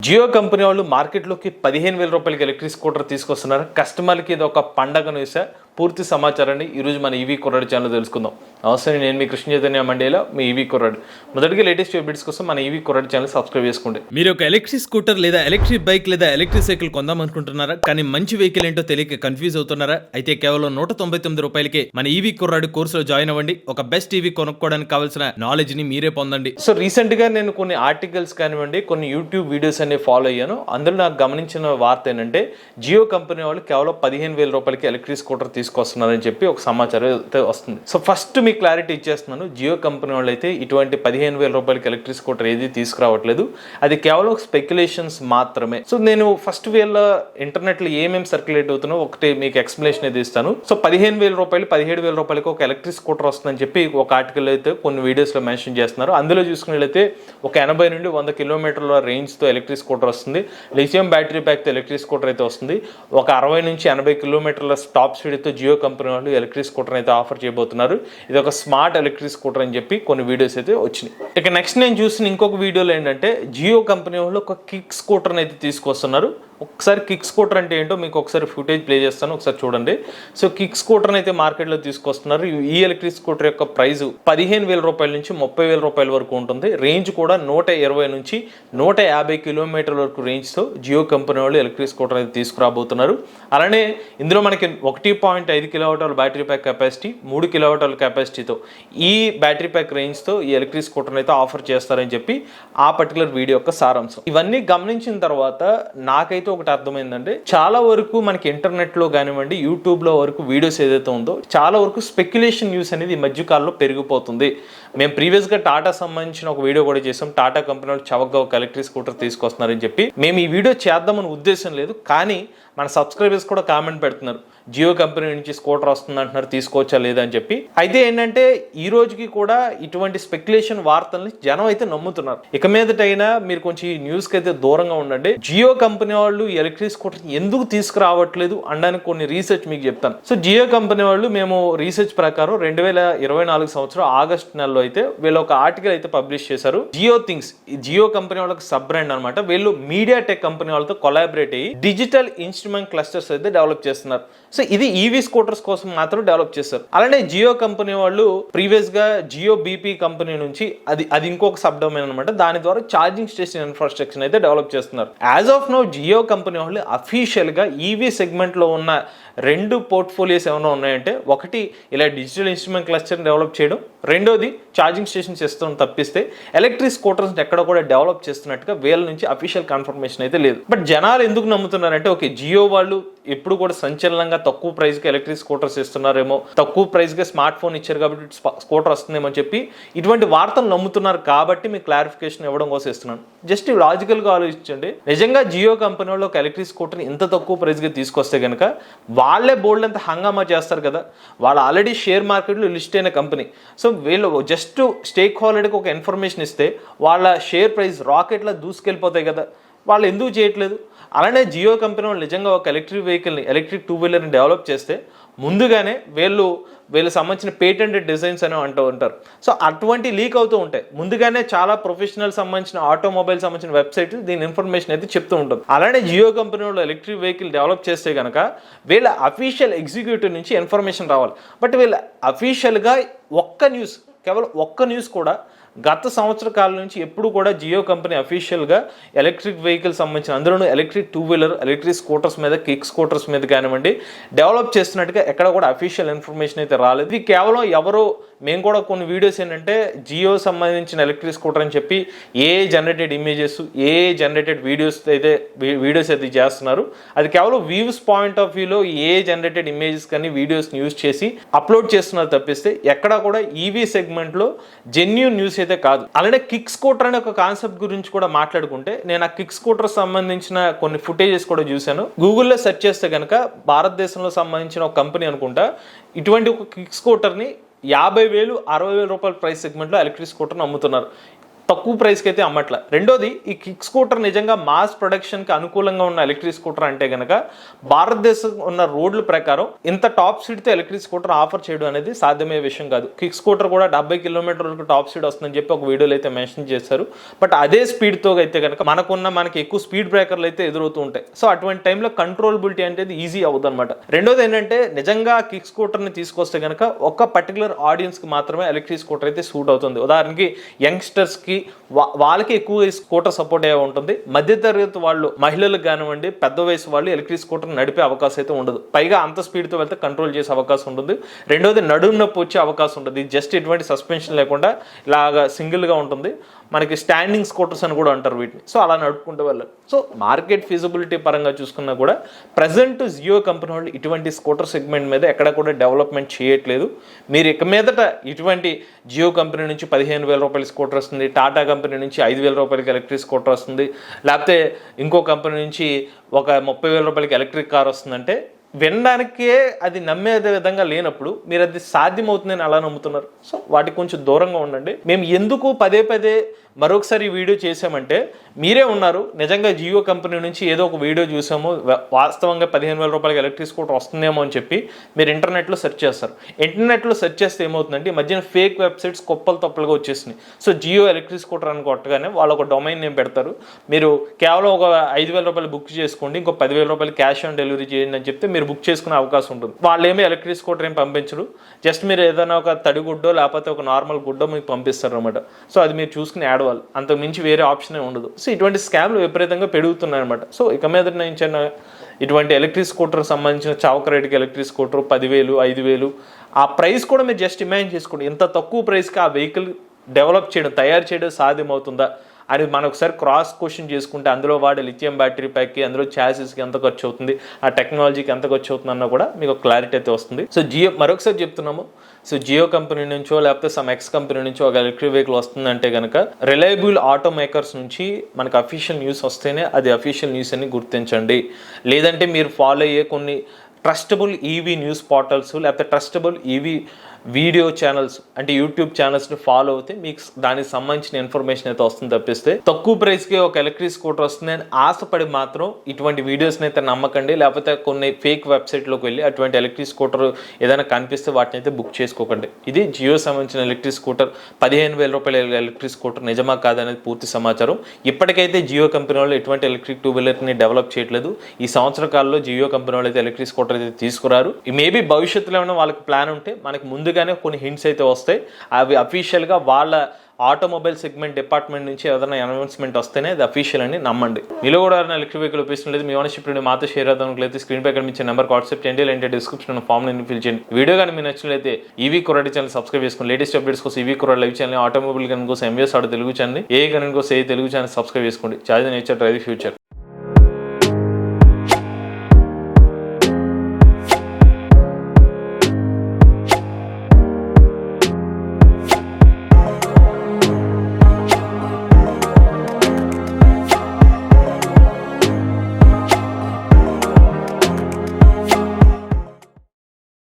Jio company వాళ్ళు మార్కెట్లోకి 15,000 రూపాయలకి ఎలక్ట్రిక్ స్కూటర్ తీసుకొస్తున్నారు. కస్టమర్కి ఇది ఒక పండగ న్యూస్. పూర్తి సమాచారాన్ని ఈరోజు మన ఈవీ కుర్రాడు ఛానల్ తెలుసుకుందాం. నమస్తే, నేను మీ కృష్ణ చైతన్య మండేలో మీ ఈవీ కుర్రాడు. మొదటిగా లేటెస్ట్ అప్డేట్స్ కోసం మన ఈవీ కుర్రాడు ఛానల్ సబ్స్క్రైబ్ చేసుకోండి. మీరు ఒక ఎలక్ట్రిక్ స్కూటర్ లేదా ఎలక్ట్రిక్ బైక్ లేదా ఎలక్ట్రిక్ సైకిల్ కొందాం అనుకుంటున్నారా? కానీ మంచి వెహికల్ ఏంటో తెలియక కన్ఫ్యూజ్ అవుతున్నారా? అయితే కేవలం 199 రూపాయలకే మన ఈవీ కుర్రాడు కోర్సులో జాయిన్ అవ్వండి. ఒక బెస్ట్ ఈవీ కొనుక్కోవడానికి కావాల్సిన నాలెడ్జ్ ని మీరే పొందండి. సో రీసెంట్ గా నేను కొన్ని ఆర్టికల్స్ కానివ్వండి, కొన్ని యూట్యూబ్ వీడియోస్ అనేవి ఫాలో అయ్యాను. అందులో నాకు గమనించిన వార్త ఏంటంటే జియో కంపెనీ వాళ్ళు కేవలం 15,000 రూపాయలకి ఎలక్ట్రిక్ స్కూటర్ తీసుకొస్తున్నారని చెప్పి ఒక సమాచారం అయితే వస్తుంది. సో ఫస్ట్ మీకు క్లారిటీ ఇచ్చేస్తున్నాను. జియో కంపెనీ వాళ్ళు అయితే ఇటువంటి 15,000 రూపాయలకి ఎలక్ట్రిక్ స్కూటర్ ఏది తీసుకురావట్లేదు. అది కేవలం స్పెక్యులేషన్స్ మాత్రమే. సో నేను ఫస్ట్ వీళ్ళ ఇంటర్నెట్ లో ఏమేమి సర్క్యులేట్ అవుతున్నా ఒకటి మీకు ఎక్స్ప్లెనేషన్ అయితే ఇస్తాను. సో 15,000 రూపాయలు 17,000 రూపాయలకి ఒక ఎలక్ట్రిక్ స్కూటర్ వస్తుందని చెప్పి ఒక ఆర్టికల్ అయితే కొన్ని వీడియోస్ లో మెన్షన్ చేస్తున్నారు. అందులో చూసుకున్నట్లయితే ఒక 80 నుండి 100 కిలోమీటర్ల రేంజ్ తో ఎలక్ట్రిక్ స్కూటర్ వస్తుంది. లిథియం బ్యాటరీ ప్యాక్ తో ఎలక్ట్రిక్ స్కూటర్ అయితే వస్తుంది. ఒక 60 నుంచి 80 కిలోమీటర్ల టాప్ స్పీడ్ తో జియో కంపెనీ వాళ్ళు ఎలక్ట్రిక్ స్కూటర్ అయితే ఆఫర్ చేయబోతున్నారు. ఇది ఒక స్మార్ట్ ఎలక్ట్రిక్ స్కూటర్ అని చెప్పి కొన్ని వీడియోస్ అయితే వచ్చినాయి. ఇక నెక్స్ట్ నేను చూసిన ఇంకొక వీడియోలో ఏంటంటే జియో కంపెనీ వాళ్ళు ఒక కిక్ స్కూటర్ అయితే తీసుకొస్తున్నారు. ఒకసారి కిక్ స్కూటర్ అంటే ఏంటో మీకు ఒకసారి ఫుటేజ్ ప్లే చేస్తాను, ఒకసారి చూడండి. సో కిక్ స్కూటర్ అయితే మార్కెట్లో తీసుకొస్తున్నారు. ఈ ఎలక్ట్రిక్ స్కూటర్ యొక్క ప్రైస్ 15,000 రూపాయల నుంచి 30,000 రూపాయల వరకు ఉంటుంది. రేంజ్ కూడా 120 నుంచి 150 కిలోమీటర్ల వరకు రేంజ్తో జియో కంపెనీ వాళ్ళు ఎలక్ట్రిక్ స్కూటర్ అయితే తీసుకురాబోతున్నారు. అలానే ఇందులో మనకి 1.5 కిలోవాట్ల బ్యాటరీ ప్యాక్ కెపాసిటీ, 3 కిలోవాట్ల కెపాసిటీతో ఈ బ్యాటరీ ప్యాక్ రేంజ్తో ఈ ఎలక్ట్రిక్ స్కూటర్ అయితే ఆఫర్ చేస్తారని చెప్పి ఆ పర్టికులర్ వీడియో యొక్క సారాంశం. ఇవన్నీ గమనించిన తర్వాత నాకైతే ఒకటి అర్థమైందంటే, చాలా వరకు మనకి ఇంటర్నెట్ లో కానివ్వండి, యూట్యూబ్ లో వరకు వీడియోస్ ఏదైతే ఉందో చాలా వరకు స్పెక్యులేషన్ న్యూస్ అనేది ఈ మధ్యకాలంలో పెరిగిపోతుంది. మేము ప్రీవియస్ గా టాటా సంబంధించిన ఒక వీడియో కూడా చేసాం. టాటా కంపెనీ వాళ్ళు చవకగా ఒక ఎలక్ట్రిక్ స్కూటర్ తీసుకొస్తున్నారని చెప్పి. మేము ఈ వీడియో చేద్దామని ఉద్దేశం లేదు, కానీ మన సబ్స్క్రైబర్స్ కూడా కామెంట్ పెడుతున్నారు, జియో కంపెనీ నుంచి స్కూటర్ వస్తుంది అంటున్నారు, తీసుకోవచ్చా లేదా అని చెప్పి. అయితే ఏంటంటే ఈ రోజుకి కూడా ఇటువంటి స్పెక్యులేషన్ వార్తల్ని జనం అయితే నమ్ముతున్నారు. ఇక మీదటైనా మీరు కొంచెం ఈ న్యూస్ కి అయితే దూరంగా ఉండండి. జియో కంపెనీ వాళ్ళు ఎలక్ట్రిక్ స్కూటర్ ఎందుకు తీసుకురావట్లేదు అనడానికి కొన్ని రీసెర్చ్ మీకు చెప్తాను. సో జియో కంపెనీ వాళ్ళు మేము రీసెర్చ్ ప్రకారం 2024 సంవత్సరం ఆగస్ట్ నెలలో అయితే వీళ్ళు ఒక ఆర్టికల్ అయితే పబ్లిష్ చేశారు. జియో థింగ్స్, జియో కంపెనీ వాళ్ళకి సబ్ బ్రాండ్ అనమాట. వీళ్ళు మీడియా టెక్ కంపెనీ వాళ్ళతో కొలాబరేట్ అయ్యి డిజిటల్ ఇన్స్ట్రుమెంట్ క్లస్టర్స్ అయితే డెవలప్ చేస్తున్నారు. సో ఇది ఈవీ స్కూటర్స్ కోసం మాత్రం డెవలప్ చేస్తారు. అలానే జియో కంపెనీ వాళ్ళు ప్రీవియస్ గా జియో బీపీ కంపెనీ నుంచి అది ఇంకొక సబ్ డొమైన్ అనమాట. దాని ద్వారా ఛార్జింగ్ స్టేషన్ ఇన్ఫ్రాస్ట్రక్చర్ అయితే డెవలప్ చేస్తున్నారు. As of now Jio company వాళ్ళు అఫీషియల్ గా ఈవీ సెగ్మెంట్ లో ఉన్న 2 పోర్ట్ఫోలియోస్ ఏమైనా ఉన్నాయంటే, ఒకటి ఇలా డిజిటల్ ఇన్స్ట్రుమెంట్ క్లస్టర్ డెవలప్ చేయడం, రెండోది ఛార్జింగ్ స్టేషన్స్ ఇస్తాం తప్పిస్తే ఎలక్ట్రిక్ స్కూటర్స్ ఎక్కడ కూడా డెవలప్ చేస్తున్నట్టుగా వీళ్ళ నుంచి అఫీషియల్ కన్ఫర్మేషన్ అయితే లేదు. బట్ జనాలు ఎందుకు నమ్ముతున్నారంటే, ఓకే జియో వాళ్ళు ఎప్పుడు కూడా సంచలనంగా తక్కువ ప్రైస్ కి ఎలక్ట్రిక్ స్కూటర్స్ ఇస్తున్నారేమో, తక్కువ ప్రైస్ గా స్మార్ట్ ఫోన్ ఇచ్చారు కాబట్టి స్కూటర్ వస్తుందేమో అని చెప్పి ఇటువంటి వార్తలు నమ్ముతున్నారు. కాబట్టి మీకు క్లారిఫికేషన్ ఇవ్వడం కోసం ఇస్తున్నాను. జస్ట్ లాజికల్ గా ఆలోచించండి. నిజంగా జియో కంపెనీ వాళ్ళు ఒక ఎలక్ట్రిక్ స్కూటర్ ఇంత తక్కువ ప్రైస్ గా తీసుకొస్తే కనుక వాళ్ళే బోల్డ్ అంత హంగామా చేస్తారు కదా. వాళ్ళు ఆల్రెడీ షేర్ మార్కెట్లో లిస్ట్ అయిన కంపెనీ. సో వీళ్ళు జస్ట్ స్టేక్ హోల్డర్కి ఒక ఇన్ఫర్మేషన్ ఇస్తే వాళ్ళ షేర్ ప్రైస్ రాకెట్లా దూసుకెళ్ళిపోతాయి కదా. వాళ్ళు ఎందుకు చేయట్లేదు? అలానే జియో కంపెనీ వాళ్ళు నిజంగా ఒక ఎలక్ట్రిక్ వెహికల్ని, ఎలక్ట్రిక్ 2 వీలర్ని డెవలప్ చేస్తే ముందుగానే వీళ్ళు సంబంధించిన పేటెంటెడ్ డిజైన్స్ అని అంటూ ఉంటారు. సో అటువంటి లీక్ అవుతూ ఉంటాయి. ముందుగానే చాలా ప్రొఫెషనల్ సంబంధించిన ఆటోమొబైల్ సంబంధించిన వెబ్సైట్ దీని ఇన్ఫర్మేషన్ అయితే చెప్తూ ఉంటుంది. అలానే జియో కంపెనీ వాళ్ళు ఎలక్ట్రిక్ వెహికల్ డెవలప్ చేస్తే కనుక వీళ్ళ అఫీషియల్ ఎగ్జిక్యూటివ్ నుంచి ఇన్ఫర్మేషన్ రావాలి. బట్ వీళ్ళ అఫీషియల్గా కేవలం ఒక్క న్యూస్ కూడా గత సంవత్సర కాలం నుంచి ఎప్పుడు కూడా జియో కంపెనీ అఫీషియల్గా ఎలక్ట్రిక్ వెహికల్ సంబంధించిన, అందులోనూ ఎలక్ట్రిక్ 2 వీలర్ ఎలక్ట్రిక్ స్కూటర్స్ మీద, కిక్ స్కూటర్స్ మీద కానివ్వండి డెవలప్ చేస్తున్నట్టుగా ఎక్కడ కూడా అఫీషియల్ ఇన్ఫర్మేషన్ అయితే రాలేదు. ఇది కేవలం ఎవరో, మేము కూడా కొన్ని వీడియోస్ ఏంటంటే జియో సంబంధించిన ఎలక్ట్రిక్ స్కూటర్ అని చెప్పి ఏ జనరేటెడ్ ఇమేజెస్, ఏ జనరేటెడ్ వీడియోస్ అయితే చేస్తున్నారు. అది కేవలం వ్యూస్ పాయింట్ ఆఫ్ వ్యూలో ఏ జనరేటెడ్ ఇమేజెస్ కానీ వీడియోస్ని యూజ్ చేసి అప్లోడ్ చేస్తున్నారు తప్పిస్తే ఎక్కడ కూడా ఈవీ సెగ్మెంట్లో జెన్యూన్ న్యూస్ అయితే కాదు. అలానే కిక్ స్కూటర్ అనే ఒక కాన్సెప్ట్ గురించి కూడా మాట్లాడుకుంటే, నేను ఆ కిక్ స్కూటర్ సంబంధించిన కొన్ని ఫుటేజెస్ కూడా చూశాను. గూగుల్లో సెర్చ్ చేస్తే కనుక భారతదేశంలో సంబంధించిన ఒక కంపెనీ అనుకుంటా ఇటువంటి ఒక కిక్ స్కూటర్ని 50,000, 60,000 రూపాయల ప్రైస్ సెగ్మెంట్లో ఎలక్ట్రిక్ స్కూటర్ని అమ్ముతున్నారు. తక్కువ ప్రైస్కి అయితే అమ్మట్ల. రెండోది, ఈ కిక్ స్కూటర్ నిజంగా మాస్ ప్రొడక్షన్కి అనుకూలంగా ఉన్న ఎలక్ట్రిక్ స్కూటర్ అంటే కనుక భారతదేశం ఉన్న రోడ్ల ప్రకారం ఇంత టాప్ స్పీడ్తో ఎలక్ట్రిక్ స్కూటర్ ఆఫర్ చేయడం అనేది సాధ్యమయ్యే విషయం కాదు. కిక్ స్కూటర్ కూడా 70 కిలోమీటర్లకు టాప్ స్పీడ్ వస్తుందని చెప్పి ఒక వీడియోలో అయితే మెన్షన్ చేశారు. బట్ అదే స్పీడ్తో అయితే కనుక మనకి ఎక్కువ స్పీడ్ బ్రేకర్లు అయితే ఎదురవుతూ ఉంటాయి. సో అటువంటి టైంలో కంట్రోలబిలిటీ అనేది ఈజీ అవుతుంది అనమాట. రెండోది ఏంటంటే, నిజంగా కిక్ స్కూటర్ని తీసుకొస్తే కనుక ఒక పర్టికులర్ ఆడియన్స్కి మాత్రమే ఎలక్ట్రిక్ స్కూటర్ అయితే సూట్ అవుతుంది. ఉదాహరణకి యంగ్స్టర్స్కి వాళ్ళకి ఎక్కువ స్కూటర్ సపోర్ట్ అయ్యే ఉంటుంది. మధ్యతరగతి వాళ్ళు, మహిళలకు కానివ్వండి, పెద్ద వయసు వాళ్ళు ఎలక్ట్రిక్ స్కూటర్ నడిపే అవకాశం అయితే ఉండదు. పైగా అంత స్పీడ్తో వెళ్తే కంట్రోల్ చేసే అవకాశం ఉంటుంది. రెండోది, నడుము నొప్పి వచ్చే అవకాశం ఉంటుంది. జస్ట్ ఎటువంటి సస్పెన్షన్ లేకుండా ఇలాగా సింగిల్గా ఉంటుంది. మనకి స్టాండింగ్ స్కూటర్స్ అని కూడా అంటారు వీటిని. సో అలా నడుపుకుంటూ వెళ్ళాలి. సో మార్కెట్ ఫీజిబిలిటీ పరంగా చూసుకున్నా కూడా ప్రజెంట్ జియో కంపెనీ వాళ్ళు ఇటువంటి స్కూటర్ సెగ్మెంట్ మీద ఎక్కడ కూడా డెవలప్మెంట్ చేయట్లేదు. మీరు ఇక మీదట ఇటువంటి జియో కంపెనీ నుంచి 15,000 రూపాయల స్కూటర్ వస్తుంది, టాటా కంపెనీ నుంచి 5,000 రూపాయలకి ఎలక్ట్రిక్ స్కూటర్ వస్తుంది, లేకపోతే ఇంకో కంపెనీ నుంచి ఒక 30,000 రూపాయలకి ఎలక్ట్రిక్ కార్ వస్తుందంటే వినడానికే అది నమ్మే విధంగా లేనప్పుడు మీరు అది సాధ్యమవుతుందని అలా నమ్ముతున్నారు. సో వాటికి కొంచెం దూరంగా ఉండండి. మేము ఎందుకు పదే పదే మరొకసారి ఈ వీడియో చేసామంటే, మీరే ఉన్నారు నిజంగా జియో కంపెనీ నుంచి ఏదో ఒక వీడియో చూసాము, వాస్తవంగా 15,000 రూపాయలకి ఎలక్ట్రిక్ స్కూటర్ వస్తుందేమో అని చెప్పి మీరు ఇంటర్నెట్లో సెర్చ్ చేస్తారు. ఇంటర్నెట్లో సెర్చ్ చేస్తే ఏమవుతుందంటే, ఈ మధ్యన ఫేక్ వెబ్సైట్స్ కుప్పలు తప్పలుగా వచ్చేసినాయి. సో జియో ఎలక్ట్రిక్ స్కూటర్ అని కొట్టగానే వాళ్ళు ఒక డొమైన్ నేమ్ పెడతారు. మీరు కేవలం ఒక 5,000 రూపాయలు బుక్ చేసుకోండి, ఇంకో 10,000 రూపాయలు క్యాష్ ఆన్ డెలివరీ చేయండి అని చెప్తే మీరు బుక్ చేసుకునే అవకాశం ఉంటుంది. వాళ్ళు ఏమీ ఎలక్ట్రిక్ స్కూటర్ ఏం పంపించరు. జస్ట్ మీరు ఏదైనా ఒక తడిగుడ్డో లేకపోతే ఒక నార్మల్ గుడ్డో మీకు పంపిస్తారు అనమాట. సో అది మీరు చూసుకుని యాడ్ అవ్వాలి. అంతకు మించి వేరే ఆప్షనే ఉండదు. సో ఇటువంటి స్కామ్లు విపరీతంగా పెరుగుతున్నాయి అనమాట. సో ఇక మీద నుంచి ఇటువంటి ఎలక్ట్రిక్ స్కూటర్ సంబంధించిన చౌక రేటుకి ఎలక్ట్రిక్ స్కూటర్ 10,000, 5,000 ఆ ప్రైస్ కూడా మీరు జస్ట్ ఇమాజిన్ చేసుకోండి. ఇంత తక్కువ ప్రైస్కి ఆ వెహికల్ డెవలప్ చేయడం, తయారు చేయడం సాధ్యమవుతుందా అని మనం ఒకసారి క్రాస్ క్వశ్చన్ చేసుకుంటే, అందులో వాడే లిథియం బ్యాటరీ ప్యాక్కి, అందులో ఛాసిస్కి ఎంత ఖర్చు అవుతుంది, ఆ టెక్నాలజీకి ఎంత ఖర్చు అవుతుంది అన్నా కూడా మీకు క్లారిటీ అయితే వస్తుంది. సో జియో, మరొకసారి చెప్తున్నాము, సో జియో కంపెనీ నుంచో లేకపోతే సమ్ ఎక్స్ కంపెనీ నుంచో ఒక ఎలక్ట్రిక్ వెహికల్ వస్తుందంటే కనుక రిలయబుల్ ఆటో మేకర్స్ నుంచి మనకు అఫీషియల్ న్యూస్ వస్తేనే అది అఫీషియల్ న్యూస్ అని గుర్తించండి. లేదంటే మీరు ఫాలో అయ్యే కొన్ని ట్రస్టబుల్ ఈవీ న్యూస్ పోర్టల్స్ లేకపోతే ట్రస్టబుల్ ఈవీ వీడియో ఛానల్స్ అంటే యూట్యూబ్ ఛానల్స్ని ఫాలో అవుతే మీకు దానికి సంబంధించిన ఇన్ఫర్మేషన్ అయితే వస్తుంది. తప్పిస్తే తక్కువ ప్రైస్కి ఒక ఎలక్ట్రిక్ స్కూటర్ వస్తుంది అని ఆశపడి మాత్రం ఇటువంటి వీడియోస్ని అయితే నమ్మకండి. లేకపోతే కొన్ని ఫేక్ వెబ్సైట్లోకి వెళ్ళి అటువంటి ఎలక్ట్రిక్ స్కూటర్ ఏదైనా కనిపిస్తే వాటిని అయితే బుక్ చేసుకోకండి. ఇది జియో సంబంధించిన ఎలక్ట్రిక్ స్కూటర్ 15,000 రూపాయల ఎలక్ట్రిక్ స్కూటర్ నిజమా కాదనేది పూర్తి సమాచారం. ఇప్పటికైతే జియో కంపెనీ వాళ్ళు ఎటువంటి ఎలక్ట్రిక్ 2-వీలర్ని డెవలప్ చేయట్లేదు. ఈ సంవత్సర కాలంలో జియో కంపెనీ వాళ్ళు అయితే ఎలక్ట్రిక్ స్కూటర్ అయితే తీసుకురారు. మేబీ భవిష్యత్తులో ఏమైనా వాళ్ళకి ప్లాన్ ఉంటే మనకి ముందుగానే కొన్ని హింట్స్ అయితే వస్తాయి. అవి అఫీషియల్గా వాళ్ళ ఆటోమొబైల్ సెగ్మెంట్ డిపార్ట్మెంట్ నుంచి ఏదైనా అనౌన్స్మెంట్ వస్తేనే అది అఫీషియల్ అని నమ్మండి. మీలో కూడా ఎలక్ట్రిక్ వెహికల్ ఉపయోగించలేదు, మీ ఓనర్షిప్ మాతో షేర్ అవుతాం. స్క్రీన్ పై కనిపించే నెంబర్ వాట్సాప్ చేయండి, లేదంటే డిస్క్రిప్షన్ ఫామ్ ఫిల్ చేయండి. వీడియో కానీ మీకు నచ్చినట్లయితే ఈవీ కుర్రాడి ఛానల్ సబ్స్క్రైబ్ చేసుకోండి. లేటెస్ట్ అప్డేట్స్ కోసం ఈవీ కుర్రాడి లైవ్ ఛానల్, ఆటోమొబైల్ కనుక కోసం ఎంవీఎస్ ఆటో తెలుగు ఛానల్, ఏ కనుక కోసం ఏ తెలుగు ఛానల్ సబ్స్క్రైబ్ చేసుకోండి. Charge nature drive future.